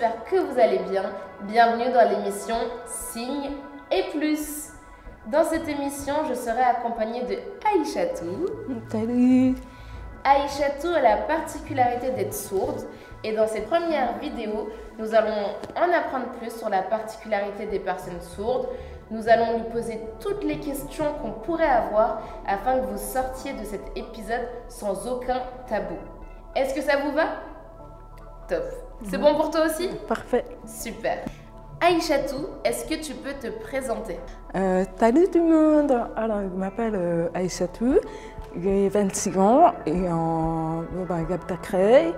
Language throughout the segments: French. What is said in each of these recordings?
j'espère que vous allez bien. Bienvenue dans l'émission Signes et Plus. Dans cette émission, je serai accompagnée de Aïchatou. Salut. Aïchatou a la particularité d'être sourde et dans cette première vidéo, nous allons en apprendre plus sur la particularité des personnes sourdes. Nous allons lui poser toutes les questions qu'on pourrait avoir afin que vous sortiez de cet épisode sans aucun tabou. Est-ce que ça vous va? Top. C'est bon pour toi aussi? Parfait. Super. Aïchatou, est-ce que tu peux te présenter? Salut tout le monde. Alors, je m'appelle Aïchatou, j'ai 26 ans et j'habite à Creil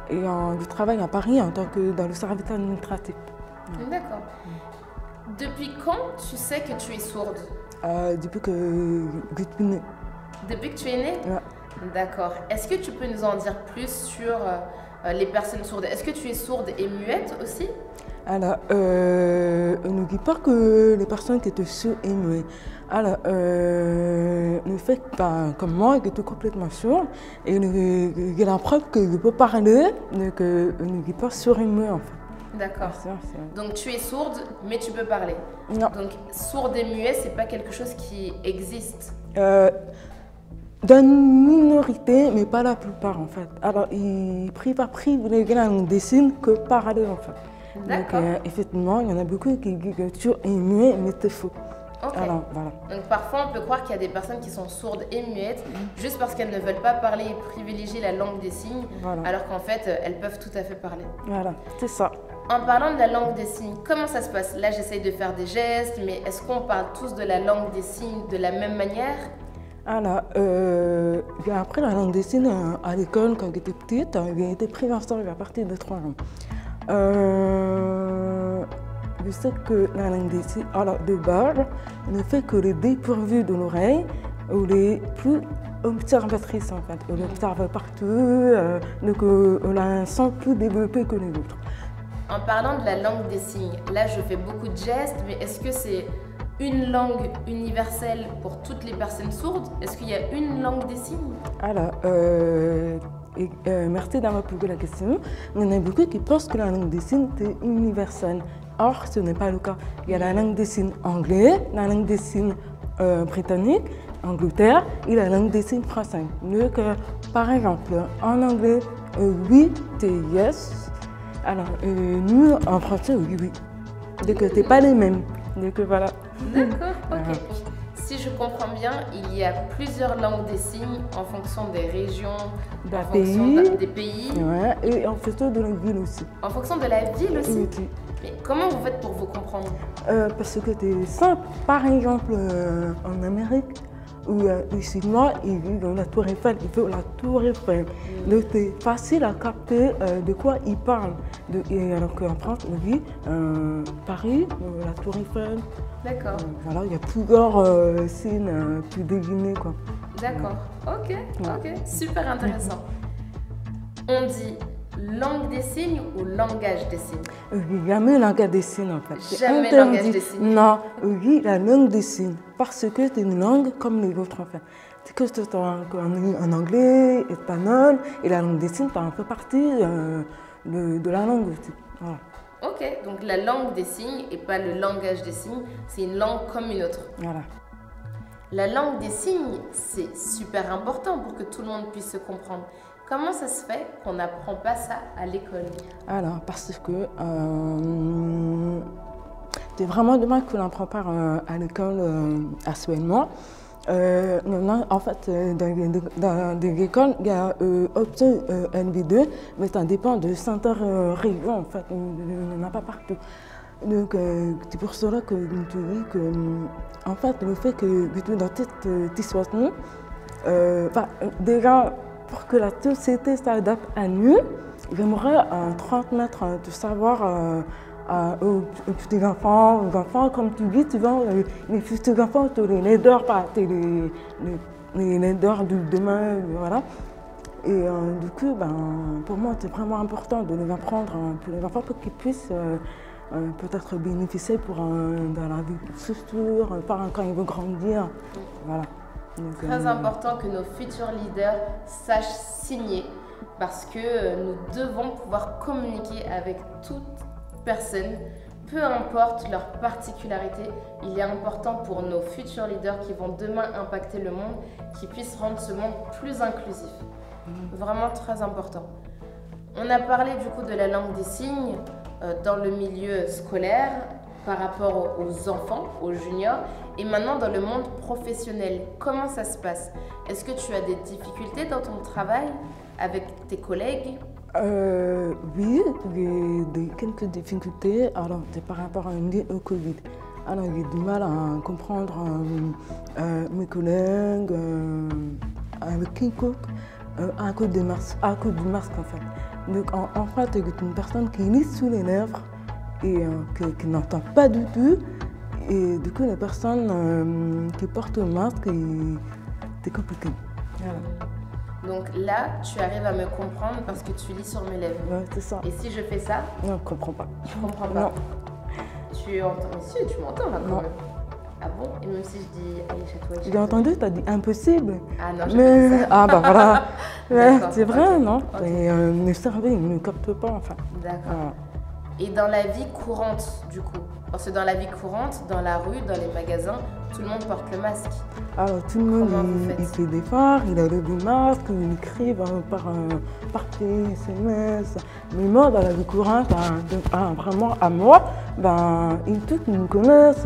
et je travaille à Paris en tant que dans le service administratif. D'accord. Depuis quand tu sais que tu es sourde? Depuis que je suis née. Depuis que tu es née? Ouais. D'accord. Est-ce que tu peux nous en dire plus sur les personnes sourdes? Est-ce que tu es sourde et muette aussi? Alors, on ne dit pas que les personnes qui étaient sourdes et muettes. Alors, le fait comme moi, je suis complètement sourde et j'ai la preuve que je peux parler, donc on ne dit pas sourd et muet en fait. D'accord. Donc tu es sourde, mais tu peux parler. Non. Donc sourde et muet, c'est pas quelque chose qui existe. Dans une minorité, mais pas la plupart en fait. Alors, ils privilégient la langue des signes que parler en fait. D'accord. Donc, effectivement, il y en a beaucoup qui disent que sourd et muet, mais c'est faux. Ok. Alors, voilà. Donc parfois on peut croire qu'il y a des personnes qui sont sourdes et muettes juste parce qu'elles ne veulent pas parler et privilégier la langue des signes, Voilà. alors qu'en fait elles peuvent tout à fait parler. Voilà, c'est ça. En parlant de la langue des signes, comment ça se passe? Là j'essaye de faire des gestes, mais est-ce qu'on parle tous de la langue des signes de la même manière? Alors, j'ai appris la langue des signes à l'école quand j'étais petite. J'ai été prise en charge à partir de 3 ans. Je sais que la langue des signes, alors de base, ne fait que les dépourvus de l'oreille ou les plus observatrices en fait. On observe partout, donc on a un sens plus développé que les autres. En parlant de la langue des signes, là je fais beaucoup de gestes, mais est-ce que c'est une langue universelle pour toutes les personnes sourdes? Est-ce qu'il y a une langue des signes? Alors, merci d'avoir posé la question. Il y en a beaucoup qui pensent que la langue des signes est universelle. Or, ce n'est pas le cas. Il y a la langue des signes anglais, la langue des signes britannique, Angleterre, et la langue des signes française. Donc, par exemple, en anglais, oui, c'est yes. Alors, nous, en français, oui, oui. Donc, ce n'est pas les mêmes. Donc, voilà. D'accord, ok. Si je comprends bien, il y a plusieurs langues des signes en fonction des régions, en fonction des pays. Ouais, et en fonction de la ville aussi. En fonction de la ville aussi. Oui. Mais comment vous faites pour vous comprendre? Parce que c'est simple. Par exemple, en Amérique, où les Chinois, ils vivent dans la Tour Eiffel, ils veulent la Tour Eiffel. Donc c'est facile à capter de quoi ils parlent. Alors qu'en France, on dit Paris, la Tour Eiffel. D'accord. Voilà, il y a plusieurs signes plus devinés, quoi. D'accord. Ok, ok. Super intéressant. On dit langue des signes ou langage des signes? Jamais langage des signes en fait. Jamais langage des signes? Non, oui, la langue des signes. Parce que c'est une langue comme les autres en fait. C'est que ce soit en anglais, espagnol, et la langue des signes, ça en fait partie de la langue aussi. Voilà. Ok, donc la langue des signes et pas le langage des signes, c'est une langue comme une autre. Voilà. La langue des signes, c'est super important pour que tout le monde puisse se comprendre. Comment ça se fait qu'on n'apprend pas ça à l'école? Alors, parce que c'est vraiment dommage qu'on n'apprend pas à l'école actuellement. En fait, dans des écoles, il y a option NV2, mais ça dépend de certaines régions, en fait, il n'y en a pas partout. Donc, c'est pour cela que je te dis que, en fait, le fait que dans cette situation, déjà, pour que la société s'adapte à nous, j'aimerais transmettre de savoir aux petits-enfants, aux enfants, comme tu dis, souvent, les petits-enfants, c'est les leaders, les leaders du demain, voilà. Et du coup, pour moi, c'est vraiment important de les apprendre pour les enfants pour qu'ils puissent peut-être bénéficier dans la vie future, quand ils vont grandir. Voilà. Donc, très important que nos futurs leaders sachent signer parce que nous devons pouvoir communiquer avec toutes personne, peu importe leur particularité, il est important pour nos futurs leaders qui vont demain impacter le monde, qu'ils puissent rendre ce monde plus inclusif. Vraiment très important. On a parlé du coup de la langue des signes dans le milieu scolaire par rapport aux enfants, aux juniors, et maintenant dans le monde professionnel. Comment ça se passe? Est-ce que tu as des difficultés dans ton travail avec tes collègues? Oui, j'ai quelques difficultés. Alors, c'est par rapport au Covid. Alors, j'ai du mal à comprendre mes collègues, avec quiconque, à cause du masque en fait. Donc, en fait, c'est une personne qui lit sous les lèvres et qui n'entend pas du tout. Et du coup, les personnes qui portent le masque, c'est compliqué. Voilà. Donc là, tu arrives à me comprendre parce que tu lis sur mes lèvres. Ouais, c'est ça. Et si je fais ça? Non, je ne comprends pas. Je comprends pas. Non. Tu entends? Mais si, tu m'entends là quand Non. même. Ah bon? Et même si je dis allez chez toi. J'ai entendu, tu as dit impossible. Ah non, j'ai pas dit ça. Ah bah voilà. Ouais, D'accord, c'est vrai, ok. non? Ok. Et le cerveau, il ne capte pas, enfin. D'accord. Voilà. Et dans la vie courante, du coup? Parce que dans la vie courante, dans la rue, dans les magasins, tout le monde porte le masque. Alors tout le monde, Comment vous faites? il fait des phares, il a le masque, il écrit par SMS. Mais moi, dans la vie courante, vraiment à moi, tous me connaissent.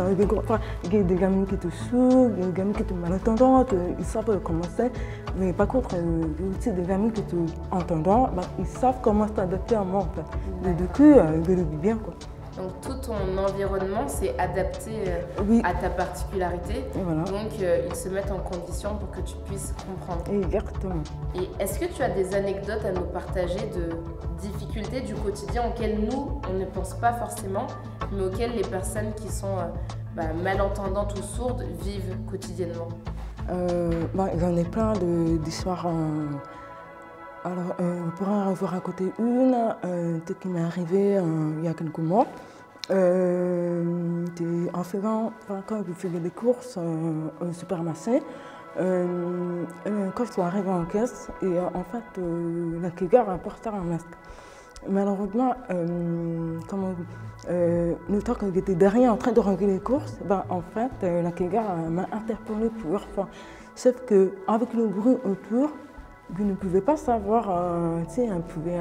Il y a des gamins qui te saoulent, il y a des gamins qui te malentendantes, ils savent comment c'est. Mais par contre, il y a aussi des gamins qui te entendant, ils savent comment s'adapter à moi en fait. Et du coup, je le vis bien quoi. Donc tout ton environnement s'est adapté Oui. à ta particularité. Et voilà. Donc ils se mettent en condition pour que tu puisses comprendre. Exactement. Et est-ce que tu as des anecdotes à nous partager de difficultés du quotidien auxquelles nous, on ne pense pas forcément, mais auxquelles les personnes qui sont malentendantes ou sourdes vivent quotidiennement? J'en ai plein d'histoires. Alors, on pourra en raconter une qui m'est arrivée il y a quelques mois. En faisant, quand je faisais des courses au supermarché, quand je suis arrivée en caisse, et en fait, la caissière a porté un masque. Malheureusement, le temps que j'étais derrière en train de remplir les courses, en fait, la caissière m'a interpellée plusieurs fois. Sauf qu'avec le bruit autour, je ne pouvais pas savoir, elle pouvait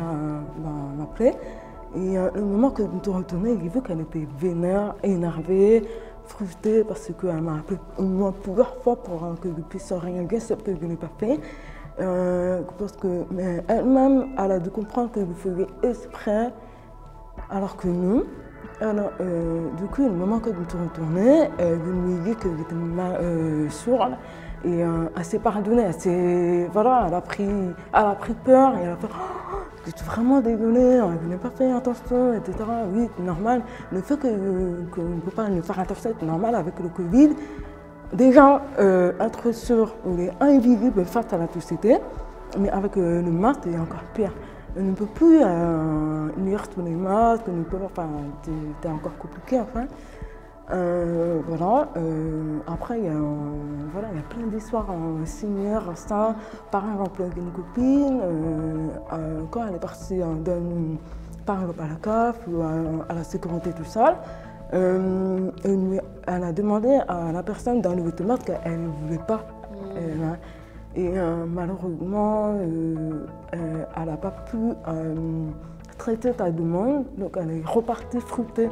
m'appeler. Et le moment que je me suis retournée, j'ai vu qu'elle était vénère, énervée, frustrée parce qu'elle m'a appelé au moins plusieurs fois pour que je puisse réagir, ce que je n'ai pas fait. Parce qu'elle-même, elle a dû comprendre que je faisais exprès, alors que non. Alors, du coup, le moment que je me suis retournée, je lui ai dit que j'étais sourde. Et elle s'est pardonnée, elle a pris peur et elle a fait oh, je suis vraiment désolée, je n'ai pas fait attention, etc. Oui, c'est normal. Le fait qu'on ne peut pas ne faire attention, c'est normal avec le Covid. Déjà, être sourd, on est invisible face à la société, mais avec le masque, c'est encore pire. On ne peut plus lire tous les masques, c'est encore compliqué enfin. Après, il y a plein d'histoires similaires à ça. Par exemple, une copine, quand elle est partie par exemple à la CAF ou à la sécurité tout seul, elle a demandé à la personne d'enlever le masque qu'elle ne voulait pas. Et malheureusement, elle n'a pas pu traiter ta demande, donc elle est repartie frustrée.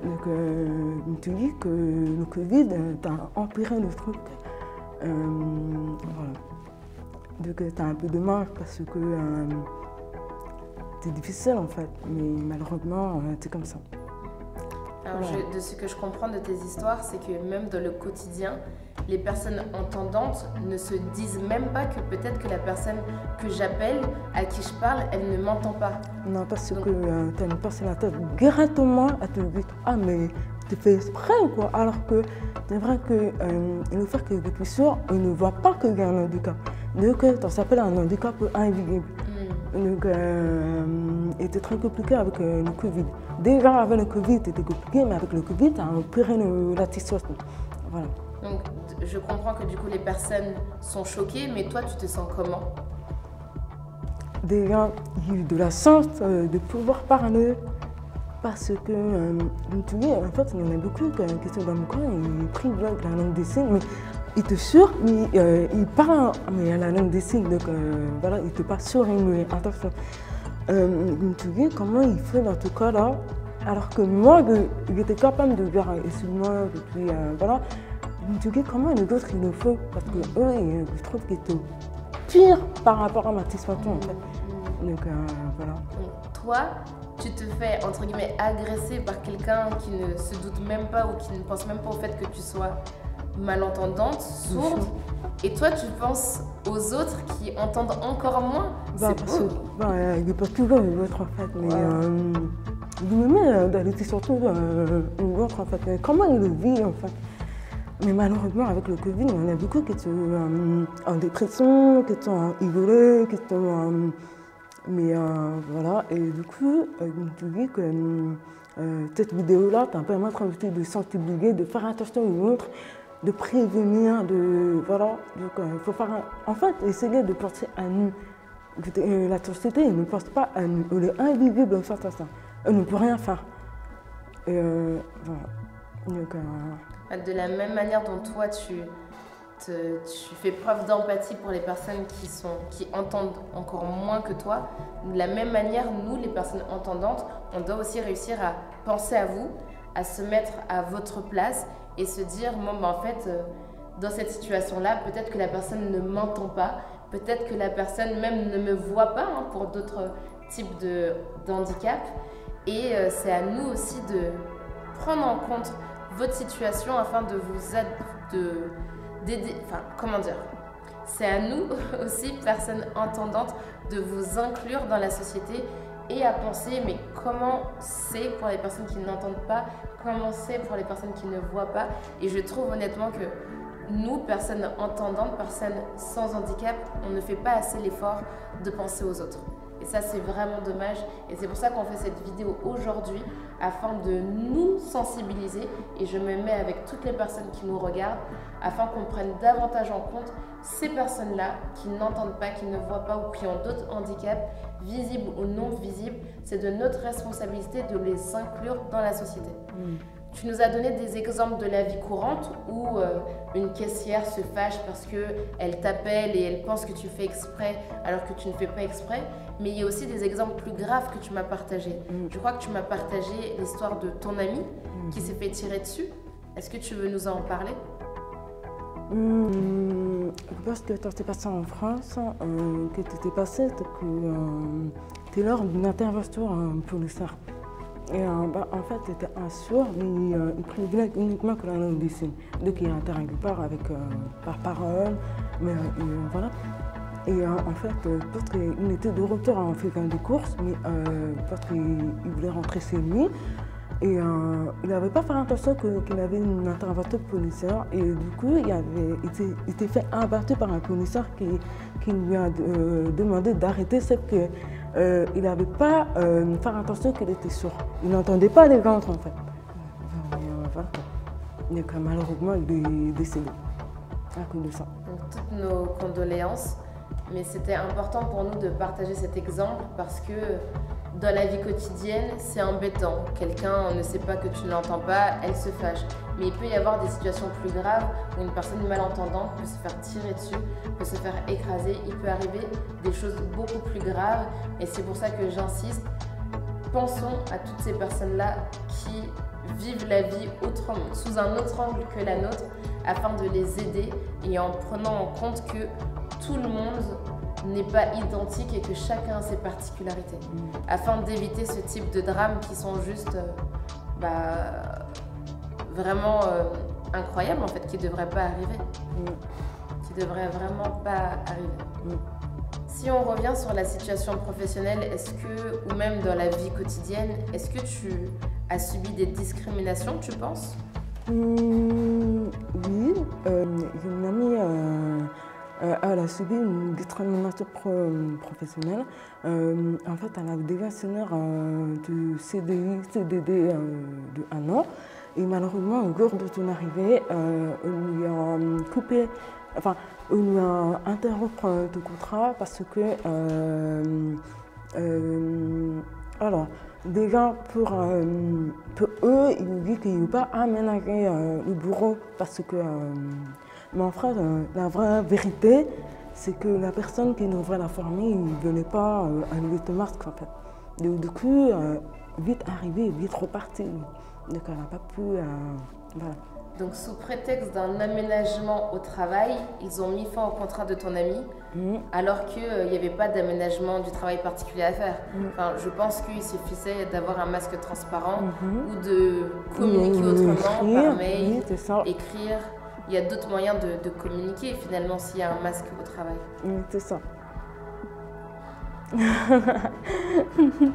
Donc, je me suis dit que le Covid a empiré le truc. Voilà. Donc, c'est un peu dommage parce que c'est difficile en fait, mais malheureusement, c'est comme ça. Alors, de ce que je comprends de tes histoires, c'est que même dans le quotidien, les personnes entendantes ne se disent même pas que peut-être que la personne que j'appelle, à qui je parle, elle ne m'entend pas. Non, parce que tu as une personne à tête directement, elle te dit « Ah, mais tu fais exprès ou quoi ?» Alors que c'est vrai que le fait que je suis sourd, on ne voit pas qu'il y a un handicap. Donc, ça s'appelle un handicap invisible. Donc, c'était très compliqué avec le Covid. Déjà, avec le Covid, c'était compliqué, mais avec le Covid, ça a empiré la situation. Voilà. Donc, je comprends que du coup, les personnes sont choquées, mais toi, tu te sens comment? Déjà, j'ai eu de la chance de pouvoir parler parce que, tu dis, en fait, il y en a beaucoup qui sont dans le coin, ils prennent la langue des signes, mais ils te sur, ils parlent mais à la langue des signes, donc voilà, ils te parlent sur mais attention. Tu dis, comment il fait dans ce cas-là, alors que moi, j'étais capable de dire, excuse-moi, et puis voilà. Tu dis, comment les autres, ils le font, parce que eux, je trouve qu'ils te pire par rapport à ma situation en fait. Donc voilà. Donc, toi, tu te fais entre guillemets agresser par quelqu'un qui ne se doute même pas ou qui ne pense même pas au fait que tu sois malentendante, sourde, et toi tu penses aux autres qui entendent encore moins. C'est beau. Il n'est pas toujours une autre en fait, mais je me mets d'aller surtout une autre en fait. Mais comment il le vit en fait? Mais malheureusement, avec le Covid, il y en a beaucoup qui sont en dépression, qui sont isolés, qui sont. Mais voilà, et du coup, je me dis que cette vidéo-là t'a vraiment invité de sensibiliser, de faire attention aux autres, de prévenir, de. Voilà. Donc, il faut faire. En fait, essayer de penser à nous. La société ne pense pas à nous. Elle est invisible face à ça. Elle ne peut rien faire. Et voilà. Donc, de la même manière dont toi tu fais preuve d'empathie pour les personnes qui entendent encore moins que toi, de la même manière, nous les personnes entendantes, on doit aussi réussir à penser à vous, à se mettre à votre place et se dire, bon, ben, en fait, dans cette situation-là, peut-être que la personne ne m'entend pas, peut-être que la personne même ne me voit pas pour d'autres types de handicap. Et c'est à nous aussi de prendre en compte votre situation afin de vous d'aider, enfin comment dire, c'est à nous aussi, personnes entendantes, de vous inclure dans la société et à penser mais comment c'est pour les personnes qui n'entendent pas, comment c'est pour les personnes qui ne voient pas. Et je trouve honnêtement que nous, personnes entendantes, personnes sans handicap, on ne fait pas assez l'effort de penser aux autres. Et ça, c'est vraiment dommage. Et c'est pour ça qu'on fait cette vidéo aujourd'hui, afin de nous sensibiliser. Et je me mets avec toutes les personnes qui nous regardent, afin qu'on prenne davantage en compte ces personnes-là qui n'entendent pas, qui ne voient pas ou qui ont d'autres handicaps, visibles ou non visibles. C'est de notre responsabilité de les inclure dans la société. Tu nous as donné des exemples de la vie courante où une caissière se fâche parce qu'elle t'appelle et elle pense que tu fais exprès alors que tu ne fais pas exprès. Mais il y a aussi des exemples plus graves que tu m'as partagés. Je crois que tu m'as partagé l'histoire de ton ami qui s'est fait tirer dessus. Est-ce que tu veux nous en parler? Je pense que ça s'est passé en France, que c'était passé, c'était lors d'une intervention policière. Et en fait, c'était un sourd, mais il privilégie uniquement que la langue des signes. Donc il n'interagit pas avec, par parole, mais voilà. Et en fait, peut-être qu'il était de retour en faisant des courses, mais peut-être qu'il voulait rentrer chez lui. Et il n'avait pas fait attention qu'il avait une intervention policière. Et du coup, il était fait abattre par un policier qui lui a demandé d'arrêter, sauf qu'il n'avait pas fait attention qu'il était sourd. Il n'entendait pas les ventres en fait. Voilà. Donc malheureusement, il est décédé à cause de ça. Donc toutes nos condoléances. Mais c'était important pour nous de partager cet exemple parce que dans la vie quotidienne, c'est embêtant. Quelqu'un ne sait pas que tu ne l'entends pas, elle se fâche. Mais il peut y avoir des situations plus graves où une personne malentendante peut se faire tirer dessus, peut se faire écraser. Il peut arriver des choses beaucoup plus graves. Et c'est pour ça que j'insiste. Pensons à toutes ces personnes-là qui vivent la vie autrement, sous un autre angle que la nôtre, afin de les aider et en prenant en compte que tout le monde n'est pas identique et que chacun a ses particularités, afin d'éviter ce type de drames qui sont juste vraiment incroyables en fait, qui ne devraient pas arriver, qui ne devraient vraiment pas arriver. Si on revient sur la situation professionnelle, est-ce que, ou même dans la vie quotidienne, est-ce que tu as subi des discriminations, tu penses? Oui, j'ai une amie, elle a subi une discrimination professionnelle. En fait, elle avait déjà signé de CDI, CDD de 1 an. Et malheureusement, au cours de son arrivée, on lui a coupé, enfin, on lui a interrompu le contrat parce que, alors, déjà, pour eux, ils disent qu'ils ne veulent pas aménager le bureau parce que, mon frère, la vraie vérité, c'est que la personne qui devrait la former, il ne venait pas enlever ton masque en fait. Du coup, vite arrivé, vite reparti. Donc elle n'a pas pu. Voilà. Donc, sous prétexte d'un aménagement au travail, ils ont mis fin au contrat de ton ami, alors qu'il n'y avait pas d'aménagement du travail particulier à faire. Enfin, je pense qu'il suffisait d'avoir un masque transparent ou de communiquer autrement par mail, écrire. Il y a d'autres moyens de communiquer finalement s'il y a un masque au travail. C'est ça.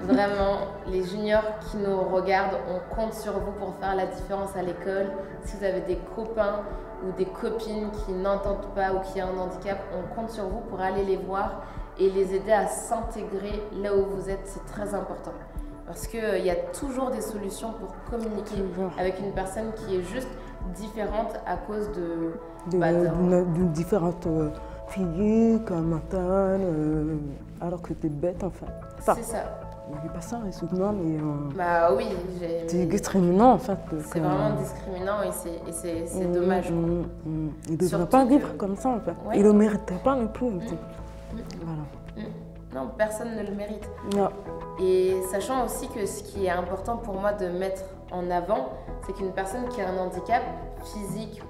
Vraiment, les juniors qui nous regardent, on compte sur vous pour faire la différence à l'école. Si vous avez des copains ou des copines qui n'entendent pas ou qui ont un handicap, on compte sur vous pour aller les voir et les aider à s'intégrer là où vous êtes. C'est très important. Parce qu'il y a toujours des solutions pour communiquer avec une personne qui est juste différente à cause d'une différente physique, mentale, alors que t'es bête en fait. C'est ça. Il n'y a pas ça, excuse-moi, mais. Bah oui, c'est discriminant en fait. C'est vraiment discriminant et c'est dommage. Il ne devrait pas vivre comme ça en fait. Ouais. Il ne le méritait pas non plus. Voilà. Non, personne ne le mérite. Non. Et sachant aussi que ce qui est important pour moi de mettre en avant, c'est qu'une personne qui a un handicap physique,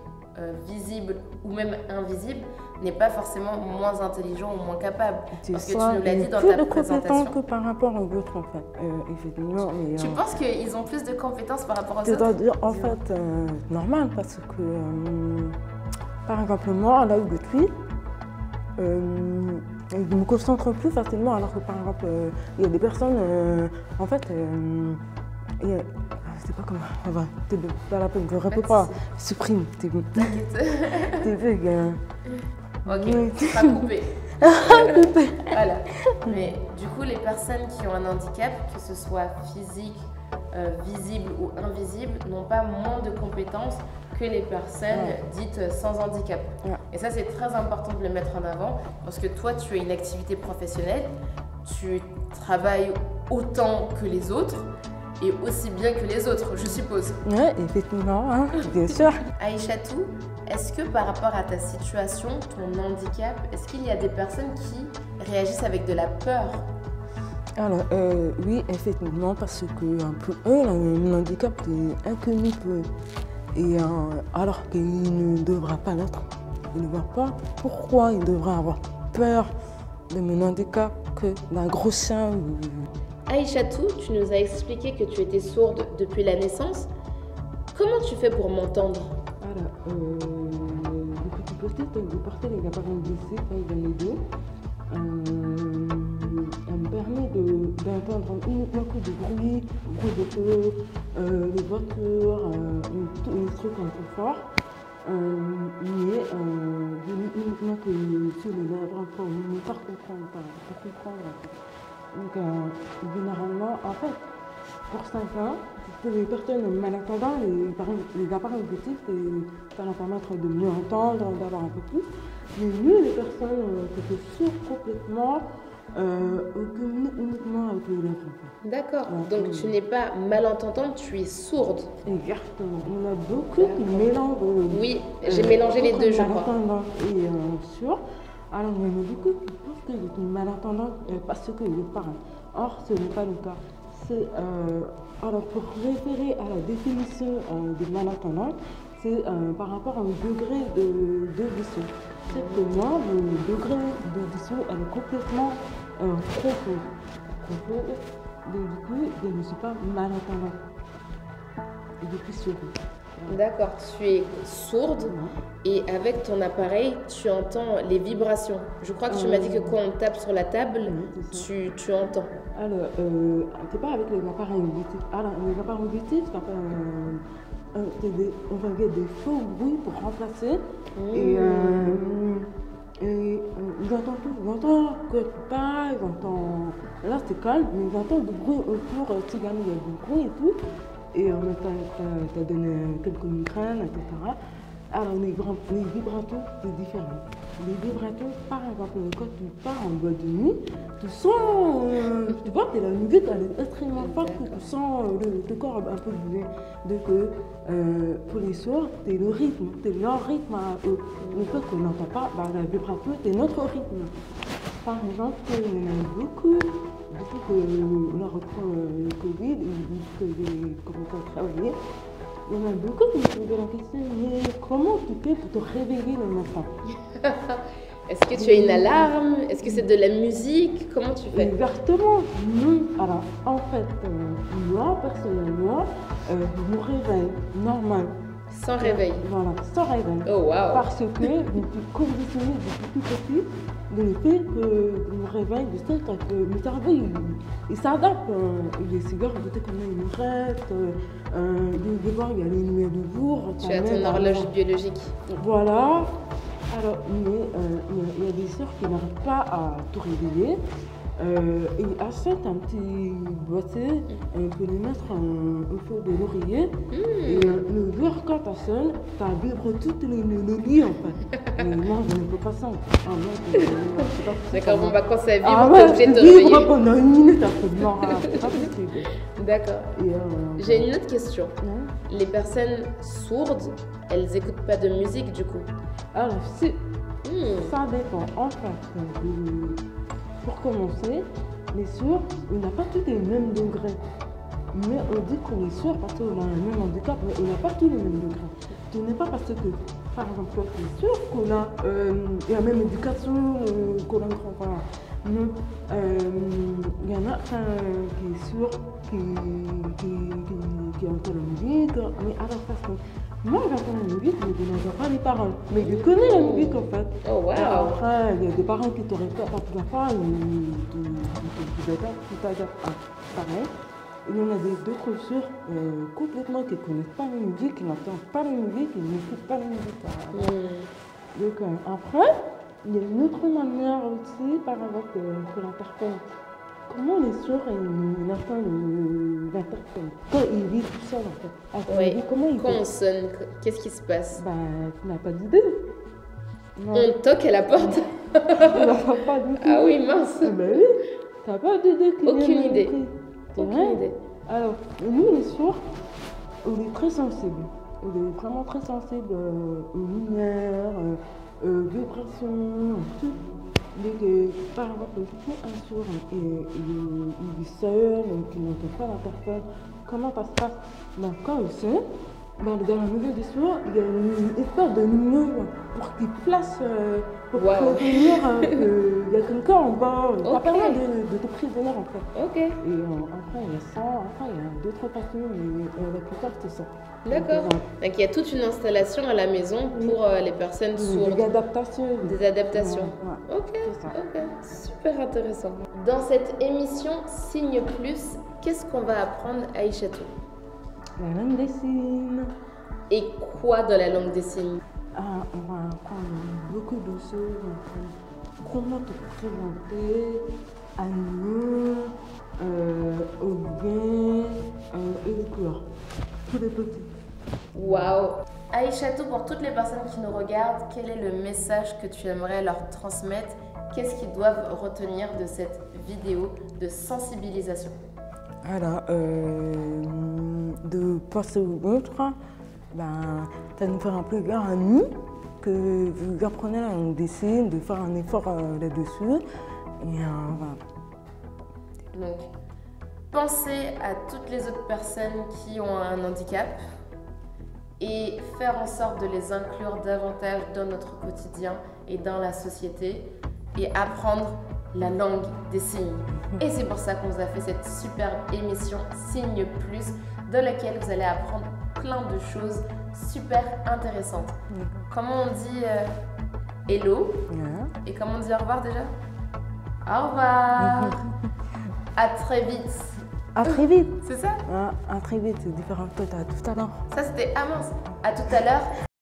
visible ou même invisible, n'est pas forcément moins intelligent ou moins capable. Parce que tu nous l'as dit dans ta présentation. Que par rapport aux autres en fait. Effectivement. Tu penses qu'ils ont plus de compétences par rapport aux autres? C'est-à-dire en fait normal parce que par exemple moi, là où je suis, je me concentre plus facilement alors que par exemple il y a des personnes en fait je sais pas comment. Enfin, t'es pas la peine, je réponds pas. Supprime, t'es bon. T'inquiète. T'es vegan. Ok, tu seras coupé. Voilà. Mais du coup, les personnes qui ont un handicap, que ce soit physique, visible ou invisible, n'ont pas moins de compétences que les personnes dites sans handicap. Et ça, c'est très important de le mettre en avant parce que toi, tu as une activité professionnelle, tu travailles autant que les autres et aussi bien que les autres, je suppose. Oui, effectivement, hein, bien sûr. Aïchatou, est-ce que par rapport à ta situation, ton handicap, est-ce qu'il y a des personnes qui réagissent avec de la peur? Alors, oui, effectivement, parce que un peu, le handicap est inconnu pour eux. Et alors qu'il ne devra pas l'être. Il ne voit pas pourquoi il devrait avoir peur de mon handicap que d'un gros chien. Aïchatou, tu nous as expliqué que tu étais sourde depuis la naissance. Comment tu fais pour m'entendre? Alors, depuis tout petit, je portais les appareils auditifs dans les deux. Elle me permet d'entendre uniquement que du bruit de feu, les voitures, les trucs un peu forts. Mais uniquement que sur les lèvres, pour me faire comprendre, pour comprendre. Donc, généralement, en fait, pour 5 ans, pour les personnes malentendantes, les appareils auditifs, ça va permettre de mieux entendre, d'avoir un peu plus. Mais nous, les personnes qui étaient sourdes complètement, communiquent uniquement avec les lèvres. D'accord, donc tu n'es pas malentendante, tu es sourde. Exactement. On a beaucoup qui mélangent. Oui, j'ai mélangé les deux, je crois. Malentendant et sourd. Alors, il y en a beaucoup qui pensent que je suis malentendante parce que je parle. Or, ce n'est pas le cas. Alors, pour référer à la définition de malentendante, c'est par rapport au degré d'audition. C'est que moi, le degré d'audition est complètement profond. Donc, du coup, je ne suis pas malentendante. Je suis sourde. D'accord, tu es sourde et avec ton appareil, tu entends les vibrations. Je crois que tu m'as dit que quand on tape sur la table, tu entends. Alors, c'est pas avec les appareils auditifs. Alors, les appareils auditifs, on va dire des faux bruits pour remplacer. Et j'entends tout. J'entends que tu parles, j'entends. Là, c'est calme, mais j'entends du bruit autour. Si jamais il y a du bruit et tout. Et en même temps, tu as donné quelques migraines, etc. Alors, les vibratos, c'est différent. Les vibratos, par exemple, quand tu pars en boîte de nuit, tu sens, tu vois que la musique elle est extrêmement forte, tu sens le corps un peu bouger. Donc, pour les sourds, c'est le rythme, c'est leur rythme à eux. Le fait qu'on n'entend pas, bah, la vibrato, c'est notre rythme. Par exemple, il y en a beaucoup, depuis qu'on a repris le Covid, et que j'ai commencé à travailler. Il y en a beaucoup qui me posent la question, mais comment tu fais pour te réveiller le matin? Est-ce que tu as une alarme? Est-ce que c'est de la musique? Comment tu fais? Exactement, non. Alors, en fait, moi, personnellement, je me réveille normal. Sans réveil? Voilà, sans réveil. Oh, wow. Parce que je suis conditionnée depuis tout petit de le fait que je me réveille, je sais que mon cerveau, il s'adapte. Les cigares, je sais combien il me reste. Devant, il y a les lumières du jour. Tu as ton horloge biologique. Voilà. Alors, mais il y a des sœurs qui n'arrivent pas à tout réveiller. Ils achètent un petit boîtier, on peut les mettre au feu de l'oreiller. Et le jour, quand ça sonne, ça vibre tout le lit en fait. Mais moi, je ne peux pas ça. D'accord, bon, bah quand ça vibre, ah, t'es obligé de te réveiller. Vibre pendant une minute absolument. C'est pas possible. D'accord. J'ai une autre question. Les personnes sourdes, elles n'écoutent pas de musique du coup? Alors, si, ça dépend. En fait, pour commencer, les sourds, on n'a pas tous les mêmes degrés. Mais on dit qu'on est sourd parce qu'on a un même handicap, mais on n'a pas tous les mêmes degrés. Ce n'est pas parce que, par exemple, toi tu es sourd qu'on a la même éducation qu'on a grand frère. Non, il y en a un qui est sourd, qui entend la musique, mais à leur façon. Moi, j'entends la musique, mais je n'entends pas les paroles. Mais je connais la musique en fait. Oh wow! Après, il y a des parents qui te répètent à plusieurs fois, tu t'adaptes. Pareil. Il y en a d'autres sourds complètement qui ne connaissent pas la musique, qui n'entendent pas la musique, qui n'écoutent pas la musique. Donc après, il y a une autre manière aussi, par exemple, pour l'interpelle. Comment les sourds entendent l'interpelle? Quand ils vivent tout seul en fait. Oui. Comment ils Quand on sonne, qu'est-ce qui se passe? Bah, tu n'as pas d'idée. On toque à la porte? Tu n'as pas d'idée. Ah oui, mince. Bah oui, tu n'as pas d'idée. Aucune idée. Aucune idée. Alors, nous les sourds, on est très sensibles. On est vraiment très sensibles aux lumières, vibrations, tout. Dès que, par exemple, si un sourd il est seul, qui n'entend pas l'interphone, comment ça se passe? Ben, quand il sonne, dans le milieu des sourds, il y a une espèce de lumière pour qu'il place, pour prévenir qu'il y a quelqu'un en bas. Ça permet de te prévenir en fait. Ok. Et après, il y a ça, après, il y a d'autres façons, mais la plupart, c'est ça. D'accord. Donc il y a toute une installation à la maison pour les personnes sourdes. Des adaptations. Des adaptations. Ouais. Ok, super intéressant. Dans cette émission Signe Plus, qu'est-ce qu'on va apprendre à Aïchatou? La langue des signes. Et quoi dans la langue des signes? On va apprendre beaucoup de choses. Comment te présenter à nous, au bien et les couleurs. Tous les petits. Waouh! Aïchatou, pour toutes les personnes qui nous regardent, quel est le message que tu aimerais leur transmettre? Qu'est-ce qu'ils doivent retenir de cette vidéo de sensibilisation? Alors, de passer aux autres, ça nous fait un peu gare à nous, que vous apprenez la langue des signes, de faire un effort là-dessus. Et voilà. Donc, pensez à toutes les autres personnes qui ont un handicap et faire en sorte de les inclure davantage dans notre quotidien et dans la société et apprendre la langue des signes. Et c'est pour ça qu'on vous a fait cette superbe émission Signe Plus dans laquelle vous allez apprendre plein de choses super intéressantes. Comment on dit hello et comment on dit au revoir déjà? Au revoir. À très vite. À très vite. C'est ça? À très vite, c'est différent. Peut-être à tout à l'heure. Ça c'était à mince. À tout à l'heure.